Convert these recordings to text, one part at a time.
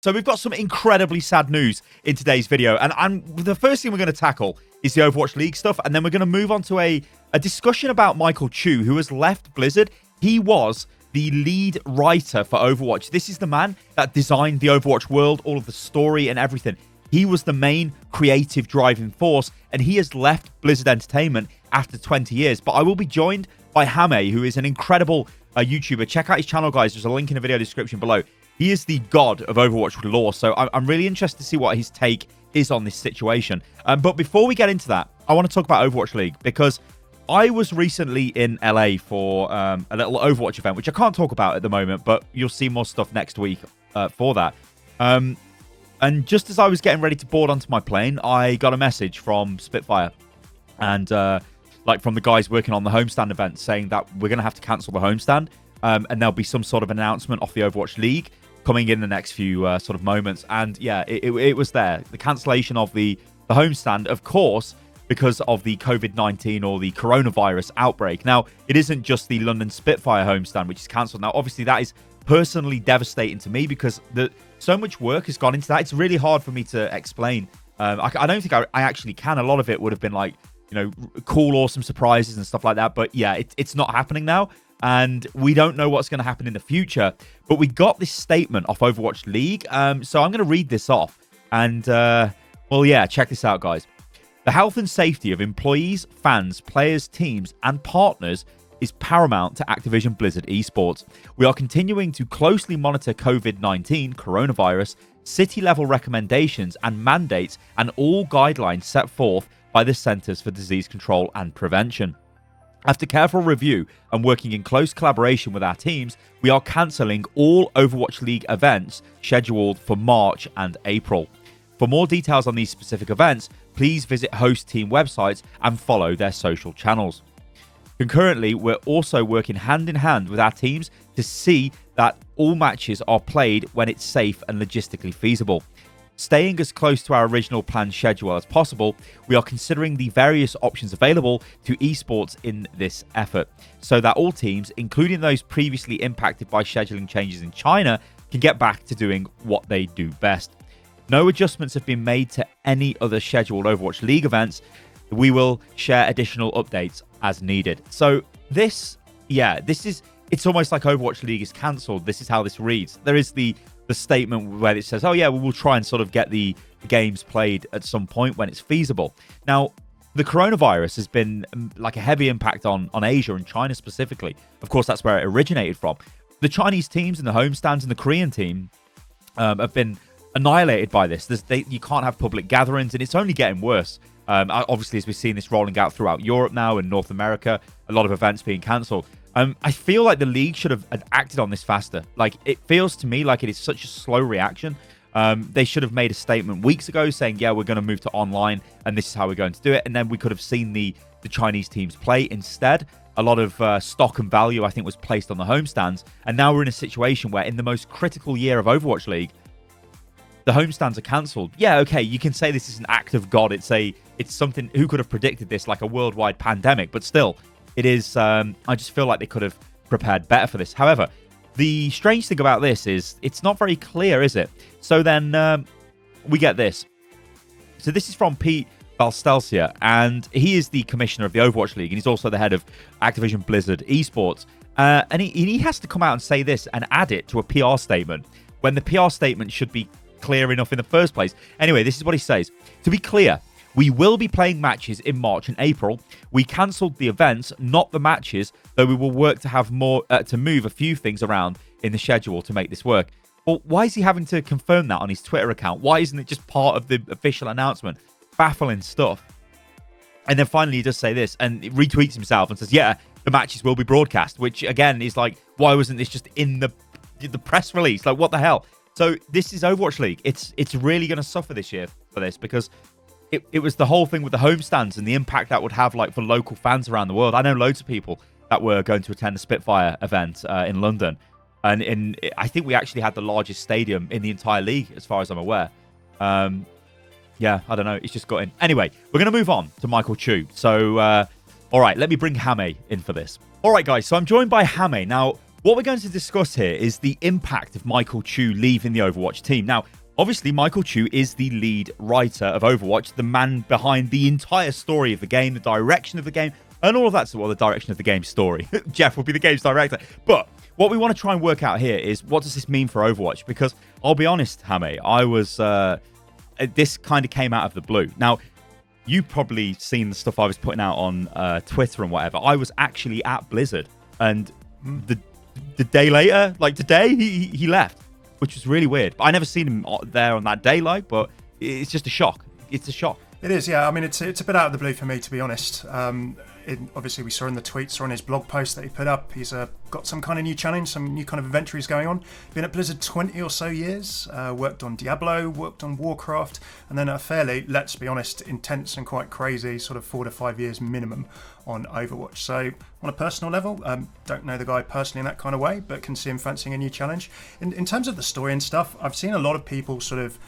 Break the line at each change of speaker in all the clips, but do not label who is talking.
So we've got some incredibly sad news in today's video. And the first thing we're going to tackle is the Overwatch League stuff. And then we're going to move on to a discussion about Micheal Chu, who has left Blizzard. He was the lead writer for Overwatch. This is the man that designed the Overwatch world, all of the story and everything. He was the main creative driving force, and he has left Blizzard Entertainment after 20 years. But I will be joined by Hame, who is an incredible YouTuber. Check out his channel, guys. There's a link in the video description below. He is the god of Overwatch lore, so I'm really interested to see what his take is on this situation. But before we get into that, I want to talk about Overwatch League, because I was recently in LA for a little Overwatch event, which I can't talk about at the moment, but you'll see more stuff next week for that. And just as I was getting ready to board onto my plane, I got a message from Spitfire and like from the guys working on the homestand event, saying that we're going to have to cancel the homestand, and there'll be some sort of announcement off the Overwatch League coming in the next few sort of moments. And yeah, it was there. The cancellation of the homestand, of course, because of the COVID-19 or the coronavirus outbreak. Now, it isn't just the London Spitfire homestand which is cancelled. Now, obviously, that is personally devastating to me, because so much work has gone into that. It's really hard for me to explain. I don't think I actually can. A lot of it would have been like, you know, cool, awesome surprises and stuff like that. But yeah, it's not happening now. And we don't know what's going to happen in the future. But we got this statement off Overwatch League. So I'm going to read this off. And, well, yeah, check this out, guys. The health and safety of employees, fans, players, teams, and partners is paramount to Activision Blizzard Esports. We are continuing to closely monitor COVID-19, coronavirus, city-level recommendations and mandates, and all guidelines set forth by the Centers for Disease Control and Prevention. After careful review and working in close collaboration with our teams, we are cancelling all Overwatch League events scheduled for March and April. For more details on these specific events, please visit host team websites and follow their social channels. Concurrently, we're also working hand in hand with our teams to see that all matches are played when it's safe and logistically feasible. Staying as close to our original planned schedule as possible, we are considering the various options available to esports in this effort, so that all teams, including those previously impacted by scheduling changes in China, can get back to doing what they do best. No adjustments have been made to any other scheduled Overwatch League events. We will share additional updates as needed. So this is, it's almost like Overwatch League is cancelled. This is how this reads. There is the statement where it says, oh yeah, we'll try and sort of get the games played at some point when it's feasible. Now, the coronavirus has been like a heavy impact on Asia and China specifically. Of course, that's where it originated from. The Chinese teams and the homestands and the Korean team have been annihilated by this. You can't have public gatherings, and it's only getting worse. Obviously, as we've seen this rolling out throughout Europe now and North America, a lot of events being cancelled. I feel like the league should have acted on this faster. Like, it feels to me like it is such a slow reaction. They should have made a statement weeks ago saying, yeah, we're going to move to online and this is how we're going to do it. And then we could have seen the Chinese teams play. Instead, a lot of stock and value, I think, was placed on the homestands. And now we're in a situation where in the most critical year of Overwatch League, the homestands are cancelled. Yeah, okay, you can say this is an act of God. It's something, who could have predicted this, like a worldwide pandemic? But still, it is, I just feel like they could have prepared better for this. However, the strange thing about this is it's not very clear, is it? So then we get this. So this is from Pete Valstelsia, and he is the commissioner of the Overwatch League, and he's also the head of Activision Blizzard Esports. And he has to come out and say this and add it to a PR statement, when the PR statement should be clear enough in the first place. Anyway, this is what he says. To be clear, we will be playing matches in March and April. We cancelled the events, not the matches, though we will work to have more to move a few things around in the schedule to make this work. Well, why is he having to confirm that on his Twitter account? Why isn't it just part of the official announcement? Baffling stuff. And then finally he does say this and retweets himself and says, yeah, the matches will be broadcast, which again is like, why wasn't this just in the press release? Like, what the hell? So this is Overwatch League. It's really going to suffer this year for this, because it was the whole thing with the homestands and the impact that would have, like, for local fans around the world. I know loads of people that were going to attend the Spitfire event in London. And I think we actually had the largest stadium in the entire league, as far as I'm aware. Yeah, I don't know. It's just got in. Anyway, we're going to move on to Micheal Chu. So, all right, let me bring Hame in for this. All right, guys. So I'm joined by Hame. Now, What we're going to discuss here is the impact of Micheal Chu leaving the Overwatch team. Now, obviously, Micheal Chu is the lead writer of Overwatch, the man behind the entire story of the game, the direction of the game, and all of that. So, well, the direction of the game's story. Jeff will be the game's director. But what we want to try and work out here is, what does this mean for Overwatch? Because I'll be honest, Hame, I was... this kind of came out of the blue. Now, you've probably seen the stuff I was putting out on Twitter and whatever. I was actually at Blizzard, and the day later, like today, he left, which was really weird. But I never seen him there on that day, but it's just a shock. It's a shock.
It is, yeah. I mean, it's a bit out of the blue for me, to be honest. Obviously, we saw in the tweets or on his blog post that he put up, he's got some kind of new challenge, some new kind of adventure he's going on. Been at Blizzard 20 or so years, worked on Diablo, worked on Warcraft, and then a fairly, let's be honest, intense and quite crazy sort of 4 to 5 years minimum on Overwatch. So on a personal level, don't know the guy personally in that kind of way, but can see him fancying a new challenge. In terms of the story and stuff, I've seen a lot of people sort of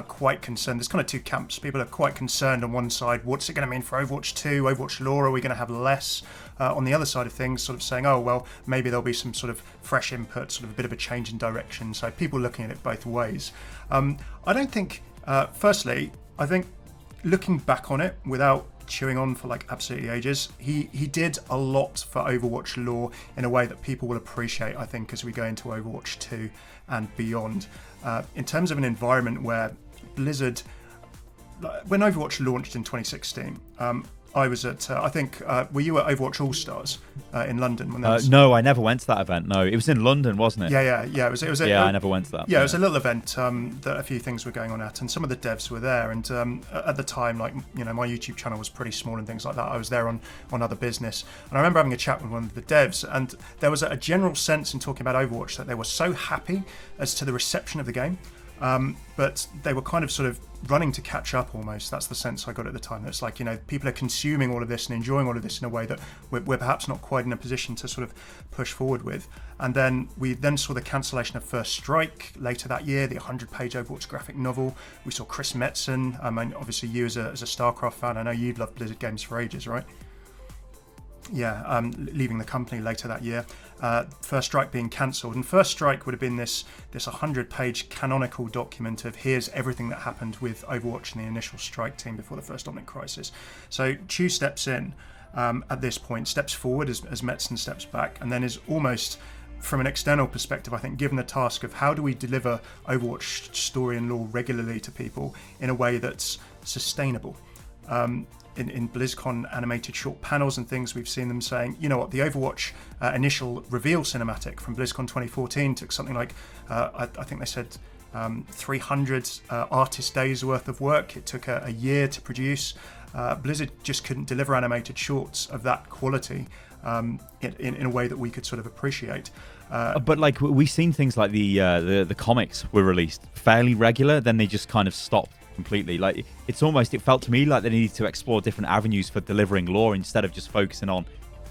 quite concerned. There's kind of two camps. People are quite concerned on one side, what's it going to mean for Overwatch 2, Overwatch lore, are we going to have less? On the other side of things, sort of saying, oh, well, maybe there'll be some sort of fresh input, sort of a bit of a change in direction. So people looking at it both ways. I don't think, firstly, I think looking back on it without chewing on for like absolutely ages, he did a lot for Overwatch lore in a way that people will appreciate, I think, as we go into Overwatch 2 and beyond. In terms of an environment where Blizzard, when Overwatch launched in 2016, I was at, I think, were you at Overwatch All-Stars in London? When
no, I never went to that event. No, it was in London, wasn't it?
Yeah. It was
I never went to that.
Yeah, it was a little event that a few things were going on at, and some of the devs were there. And at the time, like, you know, my YouTube channel was pretty small and things like that. I was there on other business. And I remember having a chat with one of the devs, and there was a general sense in talking about Overwatch that they were so happy as to the reception of the game. But they were kind of sort of running to catch up almost. That's the sense I got at the time. It's like, you know, people are consuming all of this and enjoying all of this in a way that we're perhaps not quite in a position to sort of push forward with. And then we then saw the cancellation of First Strike later that year, the 100-page Overwatch graphic novel. We saw Chris Metzen. I mean, obviously you as a StarCraft fan, I know you've loved Blizzard games for ages, right? Yeah, leaving the company later that year. First Strike being cancelled, and First Strike would have been this 100-page canonical document of here's everything that happened with Overwatch and the initial strike team before the first Omnic crisis. So Chiu steps in at this point, steps forward as Metzen steps back, and then is almost, from an external perspective, I think, given the task of how do we deliver Overwatch story and lore regularly to people in a way that's sustainable. In BlizzCon animated short panels and things, we've seen them saying, you know what, the Overwatch initial reveal cinematic from BlizzCon 2014 took something like, I think they said 300 artist days worth of work. It took a year to produce. Blizzard just couldn't deliver animated shorts of that quality in a way that we could sort of appreciate.
But like, we've seen things like the comics were released fairly regular, then they just kind of stopped completely. Like, it felt to me like they needed to explore different avenues for delivering lore instead of just focusing on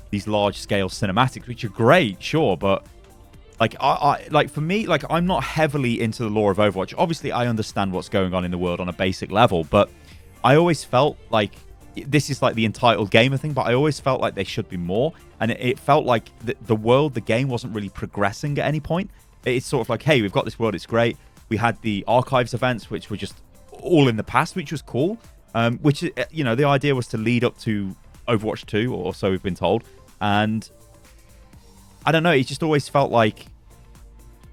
these large scale cinematics, which are great, sure, but like I like, for me, like, I'm not heavily into the lore of Overwatch. Obviously I understand what's going on in the world on a basic level, but I always felt like this is like the entitled gamer thing, but I always felt like there should be more, and it felt like the game wasn't really progressing at any point. It's sort of like, hey, we've got this world, it's great. We had the archives events, which were just all in the past, which was cool, which, you know, the idea was to lead up to Overwatch 2, or so we've been told. And I don't know, it just always felt like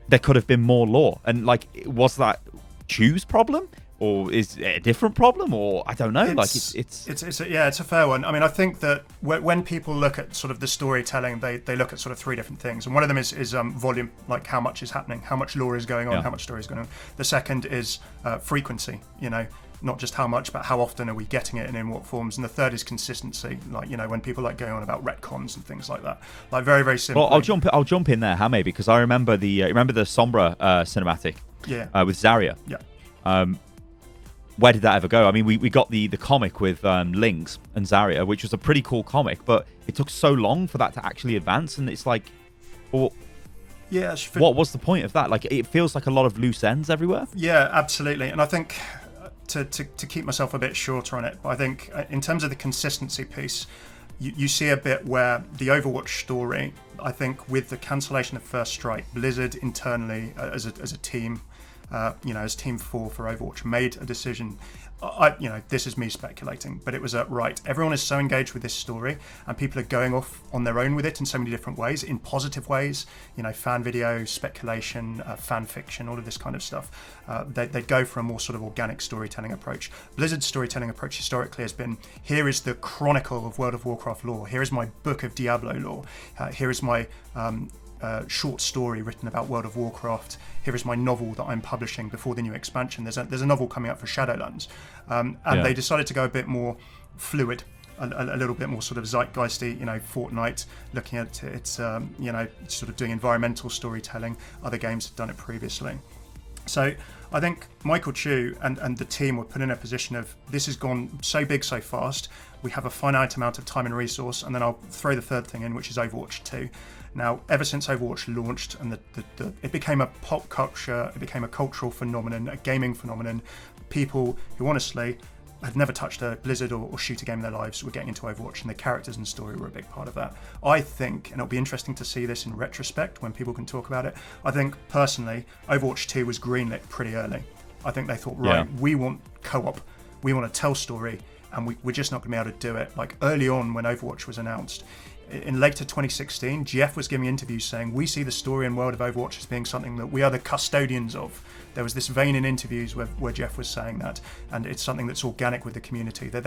there could have been more lore. And like, was that Chu's problem, or is it a different problem, or I don't know? It's
a fair one. I mean, I think that when people look at sort of the storytelling, they look at sort of three different things, and one of them is volume, like how much is happening, how much lore is going on, how much story is going on. The second is frequency, you know, not just how much, but how often are we getting it and in what forms. And the third is consistency, like, you know, when people like going on about retcons and things like that, like very, very simple.
Well, I'll jump in there, Hame, because I remember the Sombra cinematic, with Zarya.
Yeah.
Where did that ever go? I mean, we got the comic with Lynx and Zarya, which was a pretty cool comic, but it took so long for that to actually advance, and it's like, well,
yeah,
what was the point of that? Like, it feels like a lot of loose ends everywhere.
Yeah, absolutely. And I think to keep myself a bit shorter on it, but I think in terms of the consistency piece, you see a bit where the Overwatch story, I think, with the cancellation of First Strike, Blizzard internally as a team, as Team 4 for Overwatch, made a decision. This is me speculating, but it was right. Everyone is so engaged with this story, and people are going off on their own with it in so many different ways, in positive ways. Fan video, speculation, fan fiction, all of this kind of stuff. They go for a more sort of organic storytelling approach. Blizzard's storytelling approach historically has been: here is the chronicle of World of Warcraft lore. Here is my book of Diablo lore. Here is my short story written about World of Warcraft. Here is my novel that I'm publishing before the new expansion. There's a novel coming out for Shadowlands, they decided to go a bit more fluid, a little bit more sort of zeitgeisty. Fortnite looking at it, sort of doing environmental storytelling. Other games have done it previously. So I think Micheal Chu and the team were put in a position of, this has gone so big so fast, we have a finite amount of time and resource, and then I'll throw the third thing in, which is Overwatch 2. Now, ever since Overwatch launched and it became a pop culture, it became a cultural phenomenon, a gaming phenomenon, people who honestly had never touched a Blizzard or shooter game in their lives were getting into Overwatch, and the characters and story were a big part of that. I think, and it'll be interesting to see this in retrospect when people can talk about it, I think personally Overwatch 2 was greenlit pretty early. I think they thought, we want co-op, we want to tell story, and we're just not going to be able to do it. Like early on when Overwatch was announced, in later 2016, Jeff was giving interviews saying, we see the story and world of Overwatch as being something that we are the custodians of. There was this vein in interviews where Jeff was saying that, and it's something that's organic with the community. They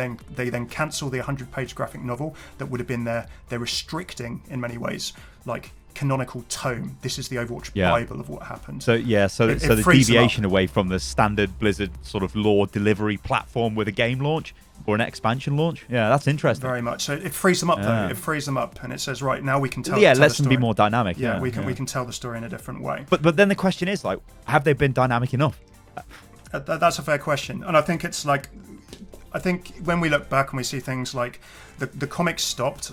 then cancel the 100-page graphic novel that would have been there. They're restricting, in many ways, like canonical tome. This is the Overwatch Bible of what happened.
So the deviation away from the standard Blizzard sort of lore delivery platform with a game launch or an expansion launch. Yeah, that's interesting.
Very much. So it frees them up though. It frees them up, and it says, right, now we can tell.
Lets them be more dynamic.
We can tell the story in a different way.
But then the question is, like, have they been dynamic enough?
That's a fair question, and I think it's like, I think when we look back and we see things like the comics stopped,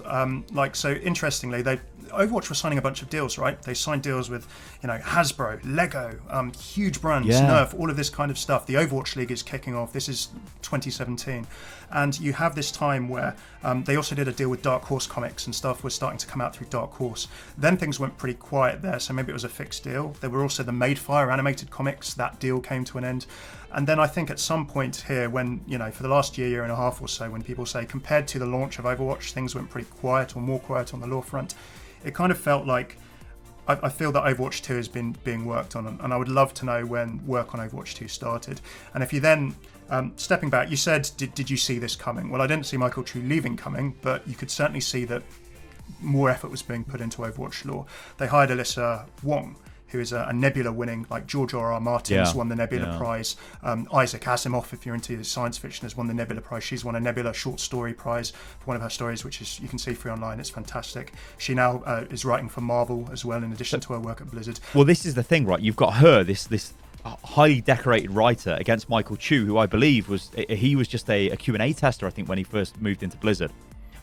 so interestingly, Overwatch was signing a bunch of deals, right? They signed deals with, Hasbro, Lego, huge brands, Nerf, all of this kind of stuff. The Overwatch League is kicking off. This is 2017. And you have this time where they also did a deal with Dark Horse Comics, and stuff was starting to come out through Dark Horse. Then things went pretty quiet there, so maybe it was a fixed deal. There were also the Madefire animated comics. That deal came to an end. And then I think at some point here, when, for the last year and a half or so, when people say compared to the launch of Overwatch, things went pretty quiet or more quiet on the lore front, it kind of felt like, I feel that Overwatch 2 has been being worked on, and I would love to know when work on Overwatch 2 started. And if you then, stepping back, you said, did you see this coming? Well, I didn't see Micheal Chu leaving coming, but you could certainly see that more effort was being put into Overwatch lore. They hired Alyssa Wong, who is a Nebula winning, like George R.R. Martin's won the Nebula Prize. Isaac Asimov, if you're into science fiction, has won the Nebula Prize. She's won a Nebula Short Story Prize for one of her stories, which is, you can see free online. It's fantastic. She now is writing for Marvel as well, in addition to her work at Blizzard.
Well, this is the thing, right? You've got her, this highly decorated writer, against Micheal Chu, who I believe was just a Q&A tester, I think, when he first moved into Blizzard.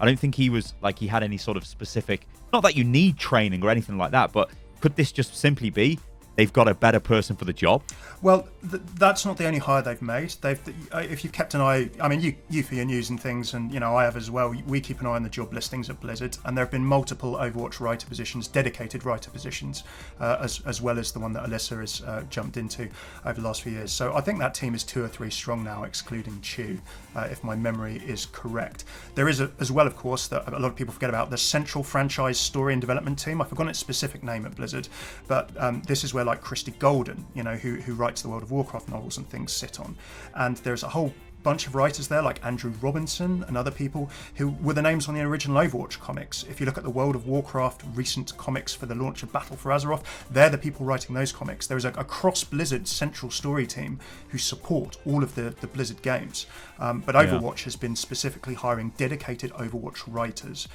I don't think he was, like, he had any sort of specific, not that you need training or anything like that, but could this just simply be they've got a better person for the job?
Well, that's not the only hire they've made. If you've kept an eye, I mean, you for your news and things, and I have as well. We keep an eye on the job listings at Blizzard, and there have been multiple Overwatch writer positions, dedicated writer positions, as well as the one that Alyssa has jumped into over the last few years. So I think that team is 2 or 3 strong now, excluding Chiu, if my memory is correct. There is as well, of course, that a lot of people forget about, the central franchise story and development team. I've forgotten its specific name at Blizzard, but this is where, like, Christy Golden, who writes the World of Warcraft novels and things, sit on. And there's a whole bunch of writers there, like Andrew Robinson and other people who were the names on the original Overwatch comics. If you look at the World of Warcraft recent comics for the launch of Battle for Azeroth, they're the people writing those comics. There is a cross-Blizzard central story team who support all of the Blizzard games. But Overwatch has been specifically hiring dedicated Overwatch writers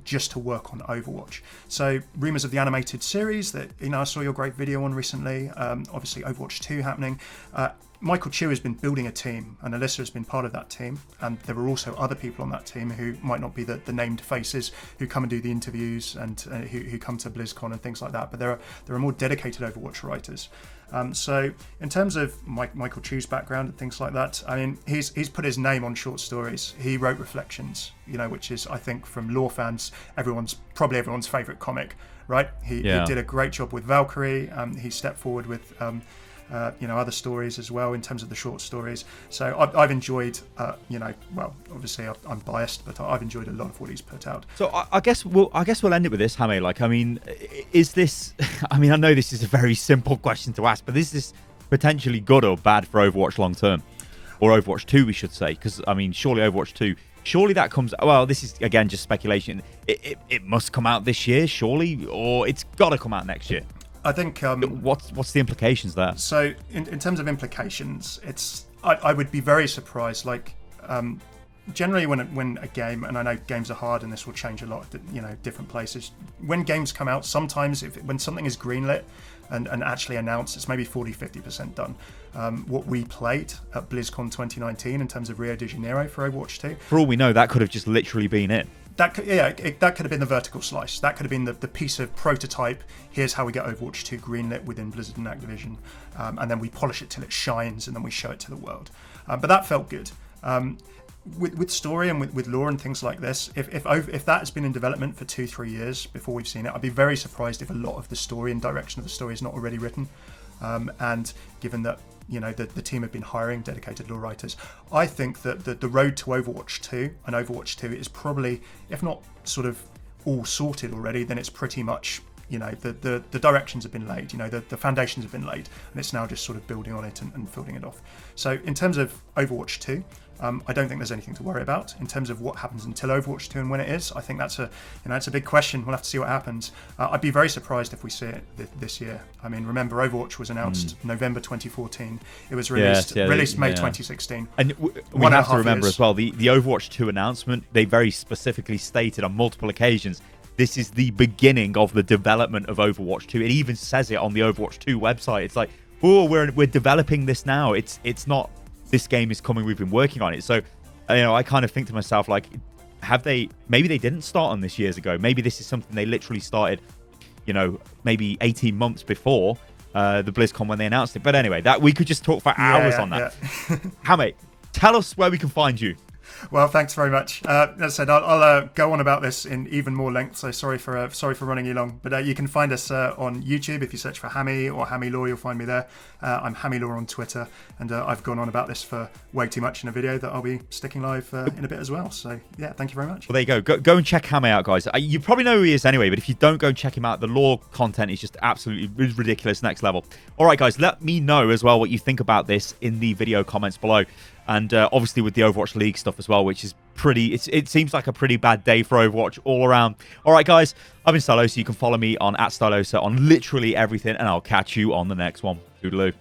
just to work on Overwatch. So rumours of the animated series that I saw your great video on recently, obviously Overwatch 2 happening. Micheal Chu has been building a team, and Alyssa has been part of that team, and there were also other people on that team who might not be the named faces who come and do the interviews and who come to BlizzCon and things like that, but there are more dedicated Overwatch writers. So in terms of Micheal Chu's background and things like that, I mean, he's put his name on short stories. He wrote Reflections, which is, I think, from lore fans, probably everyone's favorite comic, right? He did a great job with Valkyrie. He stepped forward with other stories as well in terms of the short stories. So I've enjoyed, well, obviously I'm biased, but I've enjoyed a lot of what he's put out.
So I guess we'll end it with this, Hame. Like, I mean, is this? I mean, I know this is a very simple question to ask, but is this potentially good or bad for Overwatch long term, or Overwatch 2, we should say? Because I mean, surely Overwatch 2. Surely that comes. Well, this is again just speculation. It must come out this year, surely, or it's got to come out next year.
I think
what's the implications there?
So in terms of implications, I would be very surprised. Like generally when a game, and I know games are hard and this will change a lot, different places. When games come out, sometimes when something is greenlit and actually announced, it's maybe 40-50% done. What we played at BlizzCon 2019 in terms of Rio de Janeiro for Overwatch 2.
For all we know, that could have just literally been it.
That could have been the vertical slice. That could have been the piece of prototype. Here's how we get Overwatch 2 greenlit within Blizzard and Activision, and then we polish it till it shines, and then we show it to the world. But that felt good. With story and with lore and things like this, if that has been in development for 2-3 years before we've seen it, I'd be very surprised if a lot of the story and direction of the story is not already written. And given that the team have been hiring dedicated lore writers, I think that the road to Overwatch 2 and Overwatch 2 is probably, if not sort of all sorted already, then it's pretty much, the directions have been laid, the foundations have been laid, and it's now just sort of building on it and building it off. So in terms of Overwatch 2, I don't think there's anything to worry about. In terms of what happens until Overwatch 2 and when it is, I think that's it's a big question. We'll have to see what happens. I'd be very surprised if we see it this year. I mean, remember, Overwatch was announced November 2014. It was released May 2016.
And we have to remember as well, the Overwatch 2 announcement, they very specifically stated on multiple occasions, this is the beginning of the development of Overwatch 2. It even says it on the Overwatch 2 website. It's like, oh, we're developing this now. It's not, this game is coming, we've been working on it. So, I kind of think to myself, like, maybe they didn't start on this years ago. Maybe this is something they literally started, maybe 18 months before the BlizzCon when they announced it. But anyway, that we could just talk for hours on that. Yeah. Hame, tell us where we can find you.
Well, thanks very much. As I said, I'll go on about this in even more length, so sorry for running you long. But you can find us on YouTube. If you search for Hame or Hame Law, you'll find me there. I'm Hame Law on Twitter, and I've gone on about this for way too much in a video that I'll be sticking live in a bit as well. So yeah, thank you very much.
Well, there you go. Go and check Hame out, guys. You probably know who he is anyway, but if you don't, go and check him out. The lore content is just absolutely ridiculous, next level. All right, guys, let me know as well what you think about this in the video comments below. And obviously with the Overwatch League stuff as well, which is it seems like a pretty bad day for Overwatch all around. All right, guys, I've been Stylosa. You can follow me on @Stylosa on literally everything, and I'll catch you on the next one. Toodaloo.